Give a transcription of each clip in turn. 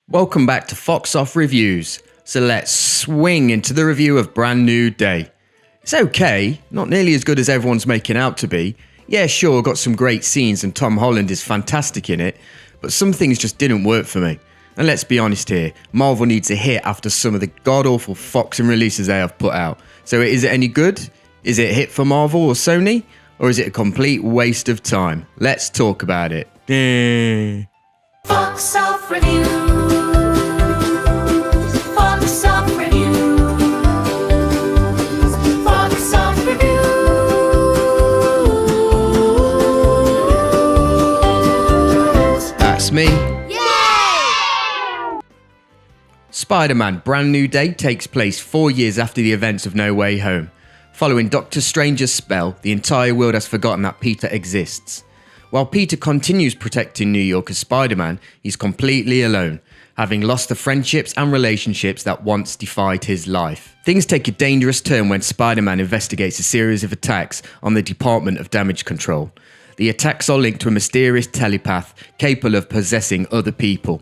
Welcome back to Fox Off Reviews. So let's swing into the review of Brand New Day. It's okay, not nearly as good as everyone's making out to be. Yeah, sure, got some great scenes and Tom Holland is fantastic in it, but some things just didn't work for me. And let's be honest here, Marvel needs a hit after some of the god-awful Foxing releases they have put out. So is it any good? Is it a hit for Marvel or Sony? Or is it a complete waste of time? Let's talk about it. Fox Off Reviews. Fox Off Reviews. Fox Off Reviews. That's me. Yay! Spider-Man Brand New Day takes place 4 years after the events of No Way Home. Following Doctor Strange's spell, the entire world has forgotten that Peter exists. While Peter continues protecting New York as Spider-Man, he's completely alone, having lost the friendships and relationships that once defined his life. Things take a dangerous turn when Spider-Man investigates a series of attacks on the Department of Damage Control. The attacks are linked to a mysterious telepath capable of possessing other people.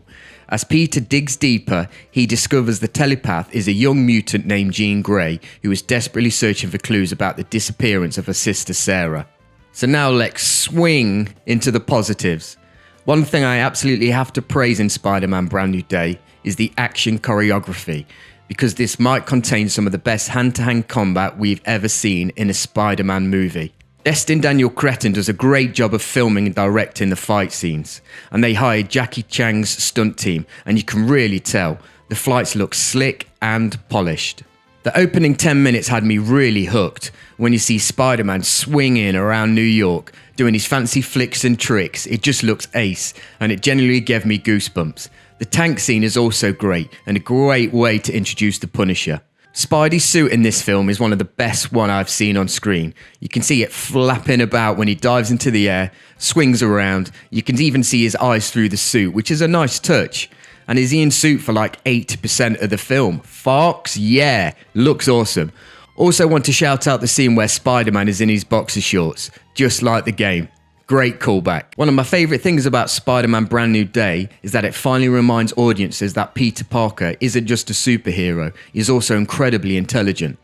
As Peter digs deeper, he discovers the telepath is a young mutant named Jean Grey who is desperately searching for clues about the disappearance of her sister Sarah. So now let's swing into the positives. One thing I absolutely have to praise in Spider-Man Brand New Day is the action choreography, because this might contain some of the best hand-to-hand combat we've ever seen in a Spider-Man movie. Destin Daniel Cretton does a great job of filming and directing the fight scenes, and they hired Jackie Chan's stunt team, and you can really tell the fights look slick and polished. The opening 10 minutes had me really hooked when you see Spider-Man swinging around New York, doing his fancy flicks and tricks. It just looks ace, and it genuinely gave me goosebumps. The tank scene is also great, and a great way to introduce the Punisher. Spidey's suit in this film is one of the best one I've seen on screen. You can see it flapping about when he dives into the air, swings around. You can even see his eyes through the suit, which is a nice touch. And is he in suit for like 80% of the film? Fox, yeah, looks awesome. Also want to shout out the scene where Spider-Man is in his boxer shorts, just like the game. Great callback. One of my favourite things about Spider-Man Brand New Day is that it finally reminds audiences that Peter Parker isn't just a superhero, he's also incredibly intelligent.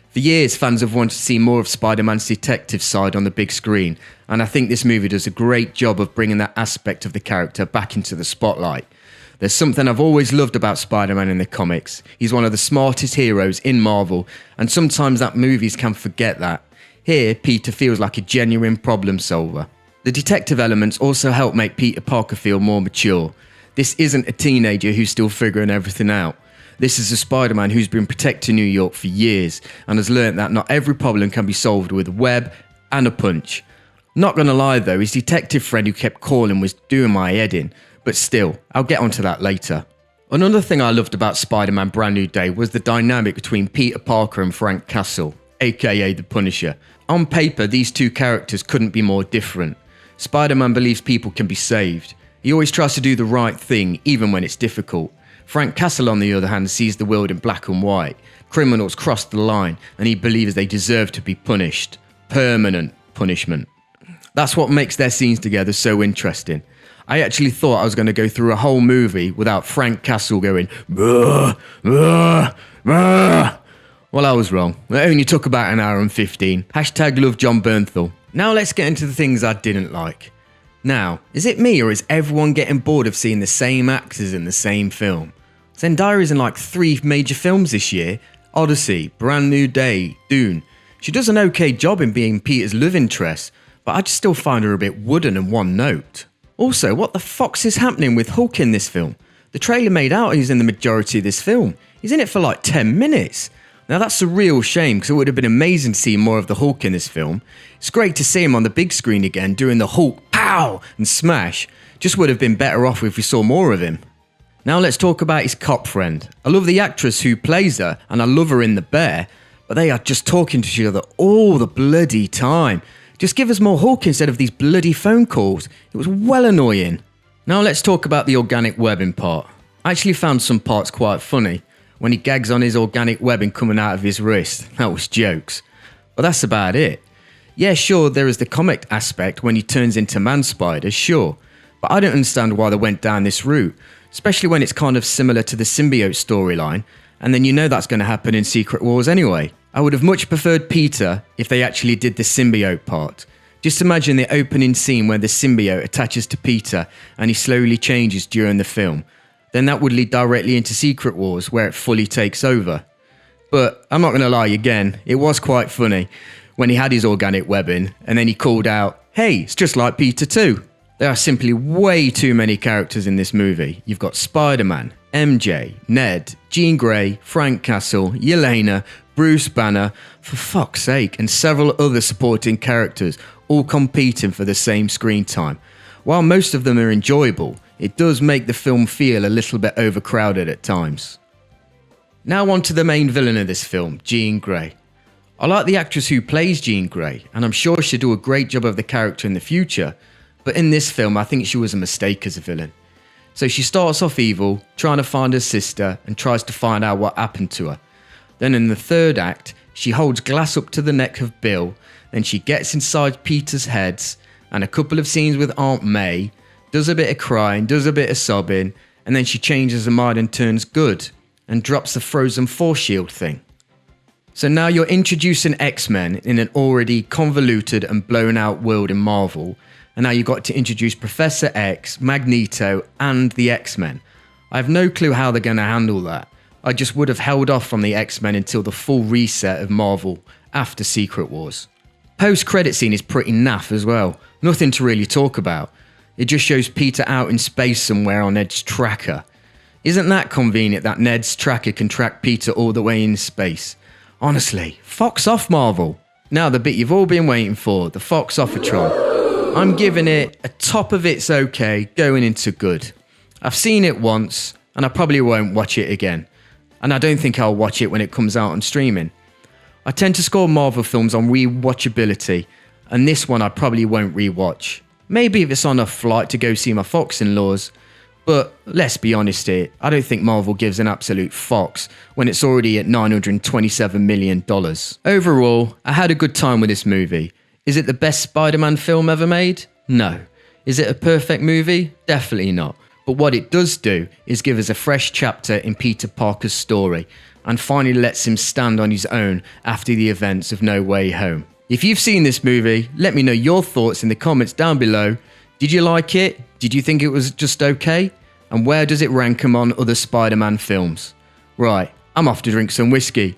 For years, fans have wanted to see more of Spider-Man's detective side on the big screen, and I think this movie does a great job of bringing that aspect of the character back into the spotlight. There's something I've always loved about Spider-Man in the comics. He's one of the smartest heroes in Marvel, and sometimes that movies can forget that. Here, Peter feels like a genuine problem solver. The detective elements also help make Peter Parker feel more mature. This isn't a teenager who's still figuring everything out. This is a Spider-Man who's been protecting New York for years and has learnt that not every problem can be solved with a web and a punch. Not gonna lie though, his detective friend who kept calling was doing my head in. But still, I'll get onto that later. Another thing I loved about Spider-Man Brand New Day was the dynamic between Peter Parker and Frank Castle, aka the Punisher. On paper, these two characters couldn't be more different. Spider-Man believes people can be saved. He always tries to do the right thing, even when it's difficult. Frank Castle, on the other hand, sees the world in black and white. Criminals cross the line, and he believes they deserve to be punished. Permanent punishment. That's what makes their scenes together so interesting. I actually thought I was going to go through a whole movie without Frank Castle going, "Bruh, bruh, bruh." Well, I was wrong. It only took about an hour and 15. Hashtag love John Bernthal. Now let's get into the things I didn't like. Now, is it me or is everyone getting bored of seeing the same actors in the same film? Zendaya is in like 3 major films this year. Odyssey, Brand New Day, Dune. She does an okay job in being Peter's love interest, but I just still find her a bit wooden and one note. Also, what the fox is happening with Hulk in this film? The trailer made out he's in the majority of this film. He's in it for like 10 minutes. Now that's a real shame because it would have been amazing to see more of the Hulk in this film. It's great to see him on the big screen again doing the Hulk pow and smash. Just would have been better off if we saw more of him. Now let's talk about his cop friend. I love the actress who plays her and I love her in The Bear, but they are just talking to each other all the bloody time. Just give us more Hulk instead of these bloody phone calls. It was well annoying. Now let's talk about the organic webbing part. I actually found some parts quite funny. When he gags on his organic webbing coming out of his wrist, that was jokes. But that's about it. Yeah, sure, there is the comic aspect when he turns into Man Spider, sure. But I don't understand why they went down this route. especially when it's kind of similar to the symbiote storyline, and then you know that's going to happen in Secret Wars anyway. I would have much preferred Peter if they actually did the symbiote part. Just imagine the opening scene where the symbiote attaches to Peter and he slowly changes during the film. Then that would lead directly into Secret Wars where it fully takes over. But I'm not going to lie again, it was quite funny when he had his organic webbing and then he called out, "Hey, it's just like Peter too." There are simply way too many characters in this movie. You've got Spider-Man, MJ, Ned, Jean Grey, Frank Castle, Yelena, Bruce Banner, for fuck's sake, and several other supporting characters all competing for the same screen time. While most of them are enjoyable, it does make the film feel a little bit overcrowded at times. Now on to the main villain of this film, Jean Grey. I like the actress who plays Jean Grey, and I'm sure she'll do a great job of the character in the future, but in this film I think she was a mistake as a villain. So she starts off evil, trying to find her sister, and tries to find out what happened to her. Then in the third act, she holds glass up to the neck of Bill, then she gets inside Peter's heads, and a couple of scenes with Aunt May, does a bit of crying, does a bit of sobbing, and then she changes her mind and turns good, and drops the frozen force shield thing. So now you're introducing X-Men in an already convoluted and blown out world in Marvel, and now you've got to introduce Professor X, Magneto, and the X-Men. I have no clue how they're going to handle that. I just would have held off from the X-Men until the full reset of Marvel after Secret Wars. Post-credit scene is pretty naff as well. Nothing to really talk about. It just shows Peter out in space somewhere on Ned's tracker. Isn't that convenient that Ned's tracker can track Peter all the way in space? Honestly, fox off, Marvel. Now the bit you've all been waiting for, the Fox Offatron. I'm giving it a top of it's okay, going into good. I've seen it once, and I probably won't watch it again. And I don't think I'll watch it when it comes out on streaming. I tend to score Marvel films on rewatchability, and this one I probably won't rewatch. Maybe if it's on a flight to go see my Fox-in-laws, but let's be honest here, I don't think Marvel gives an absolute fox when it's already at $927 million. Overall, I had a good time with this movie. Is it the best Spider-Man film ever made? No. Is it a perfect movie? Definitely not. But what it does do is give us a fresh chapter in Peter Parker's story and finally lets him stand on his own after the events of No Way Home. If you've seen this movie, let me know your thoughts in the comments down below. Did you like it? Did you think it was just okay? And where does it rank among other Spider-Man films? Right, I'm off to drink some whiskey.